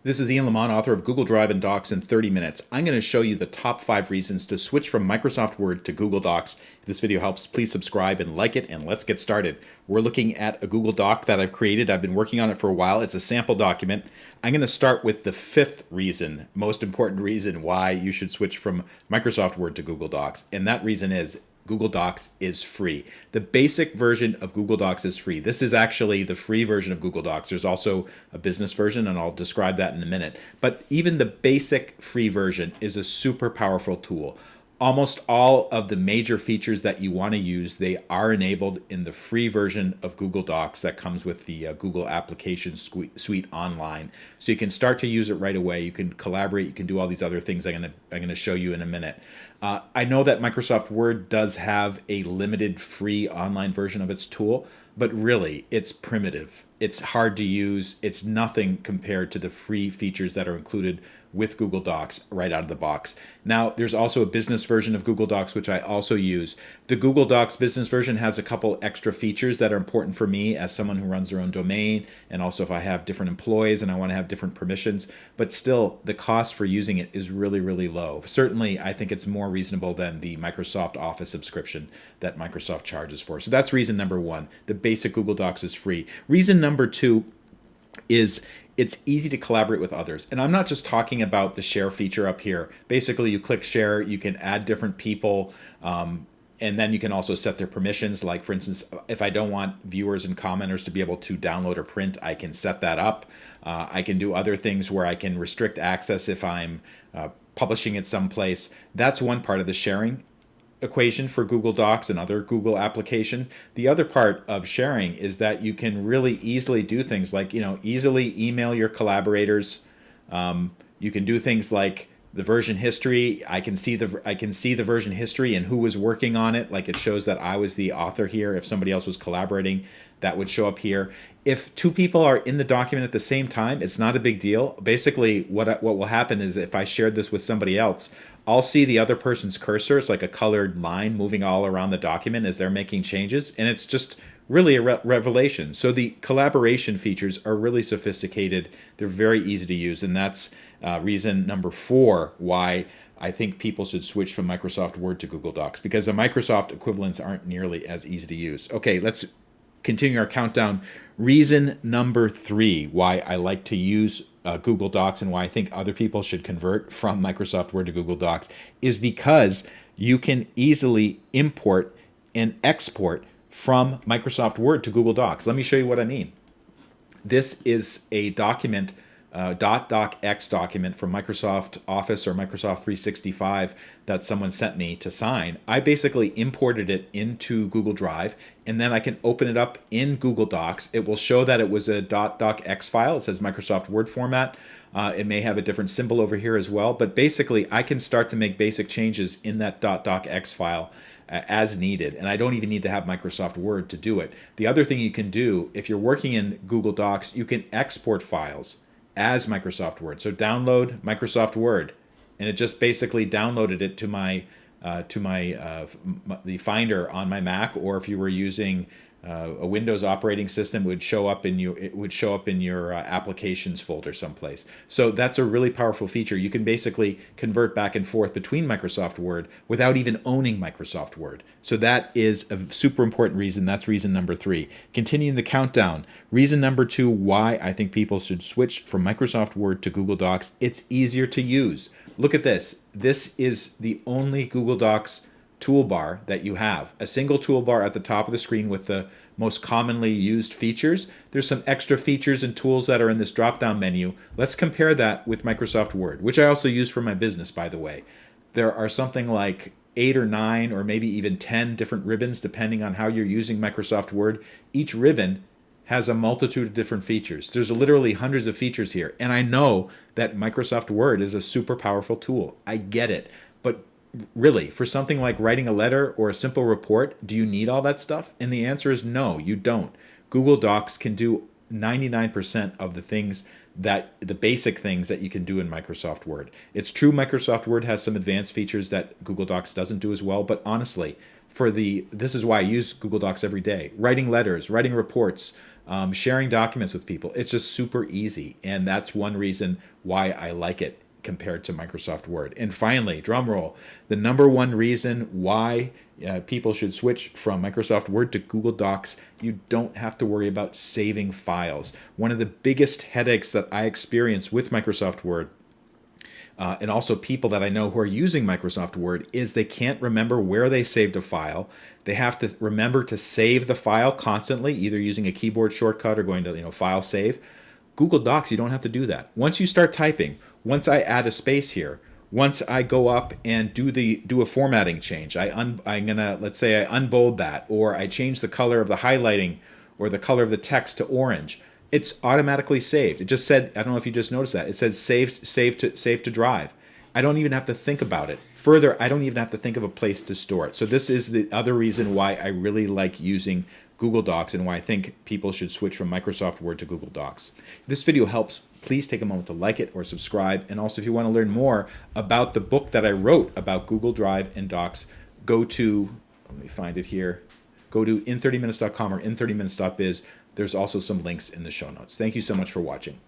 This is Ian Lamont, author of Google Drive and Docs in 30 Minutes. I'm going to show you the top 5 reasons to switch from Microsoft Word to Google Docs. If this video helps, please subscribe and like it, and let's get started. We're looking at a Google Doc that I've created. I've been working on it for a while. It's a sample document. I'm going to start with the 5th reason, most important reason why you should switch from Microsoft Word to Google Docs, and that reason is Google Docs is free. The basic version of Google Docs is free. This is actually the free version of Google Docs. There's also a business version, and I'll describe that in a minute. But even the basic free version is a super powerful tool. Almost all of the major features that you want to use, they are enabled in the free version of Google Docs that comes with the Google Application Suite online. So you can start to use it right away. You can collaborate. You can do all these other things I'm going to show you in a minute. I know that Microsoft Word does have a limited free online version of its tool, but really, it's primitive. It's hard to use. It's nothing compared to the free features that are included with Google Docs right out of the box. Now, there's also a business version of Google Docs, which I also use. The Google Docs business version has a couple extra features that are important for me as someone who runs their own domain, and also if I have different employees and I want to have different permissions. But still, the cost for using it is really, really low. Certainly, I think it's more reasonable than the Microsoft Office subscription that Microsoft charges for. So that's reason number 1. The basic Google Docs is free. Reason number 2 is it's easy to collaborate with others. And I'm not just talking about the share feature up here. Basically, you click share, you can add different people, and then you can also set their permissions. Like, for instance, if I don't want viewers and commenters to be able to download or print, I can set that up. I can do other things where I can restrict access if I'm publishing it someplace. That's one part of the sharing equation for Google Docs and other Google applications. The other part of sharing is that you can really easily do things like, easily email your collaborators. You can do things like the version history. I can see the version history and who was working on it. Like, it shows that I was the author here. If somebody else was collaborating, that would show up here. If 2 people are in the document at the same time, it's not a big deal. Basically, what will happen is if I shared this with somebody else, I'll see the other person's cursor. It's like a colored line moving all around the document as they're making changes, and it's just really a revelation. So the collaboration features are really sophisticated. They're very easy to use, and that's reason number 4 why I think people should switch from Microsoft Word to Google Docs, because the Microsoft equivalents aren't nearly as easy to use. Okay, let's continue our countdown. Reason number 3 why I like to use Google Docs and why I think other people should convert from Microsoft Word to Google Docs is because you can easily import and export from Microsoft Word to Google Docs. Let me show you what I mean. This is a document, .docx document from Microsoft Office or Microsoft 365 that someone sent me to sign. I basically imported it into Google Drive, and then I can open it up in Google Docs. It will show that it was a .docx file. It says Microsoft Word format. It may have a different symbol over here as well, but basically I can start to make basic changes in that .docx file as needed, and I don't even need to have Microsoft Word to do it. The other thing you can do, if you're working in Google Docs, you can export files as Microsoft Word. So download Microsoft Word, and it just basically downloaded it to the Finder on my Mac, or if you were using a Windows operating system, it would show up in your applications folder someplace. So that's a really powerful feature. You can basically convert back and forth between Microsoft Word without even owning Microsoft Word. So that is a super important reason. That's reason number 3. Continuing the countdown. Reason number 2 why I think people should switch from Microsoft Word to Google Docs. It's easier to use. Look at this. This is the only Google Docs toolbar that you have. A single toolbar at the top of the screen with the most commonly used features. There's some extra features and tools that are in this drop-down menu. Let's compare that with Microsoft Word, which I also use for my business, by the way. There are something like 8 or 9 or maybe even 10 different ribbons depending on how you're using Microsoft Word. Each ribbon has a multitude of different features. There's literally hundreds of features here. And I know that Microsoft Word is a super powerful tool. I get it. But really, for something like writing a letter or a simple report, do you need all that stuff? And the answer is no, you don't. Google Docs can do 99% of the basic things that you can do in Microsoft Word. It's true Microsoft Word has some advanced features that Google Docs doesn't do as well, but honestly, this is why I use Google Docs every day. Writing letters, writing reports, sharing documents with people. It's just super easy. And that's one reason why I like it compared to Microsoft Word. And finally, drum roll, the number one reason why people should switch from Microsoft Word to Google Docs: you don't have to worry about saving files. One of the biggest headaches that I experience with Microsoft Word, and also people that I know who are using Microsoft Word, is they can't remember where they saved a file. They have to remember to save the file constantly, either using a keyboard shortcut or going to File Save. Google Docs, you don't have to do that. Once you start typing, once I add a space here, once I go up and do a formatting change, let's say I unbold that, or I change the color of the highlighting or the color of the text to orange, it's automatically saved. It just said, I don't know if you just noticed that, it says save to drive. I don't even have to think about it. Further, I don't even have to think of a place to store it. So this is the other reason why I really like using Google Docs and why I think people should switch from Microsoft Word to Google Docs. If this video helps, please take a moment to like it or subscribe. And also, if you want to learn more about the book that I wrote about Google Drive and Docs, go to, let me find it here, go to in30minutes.com or in30minutes.biz. There's also some links in the show notes. Thank you so much for watching.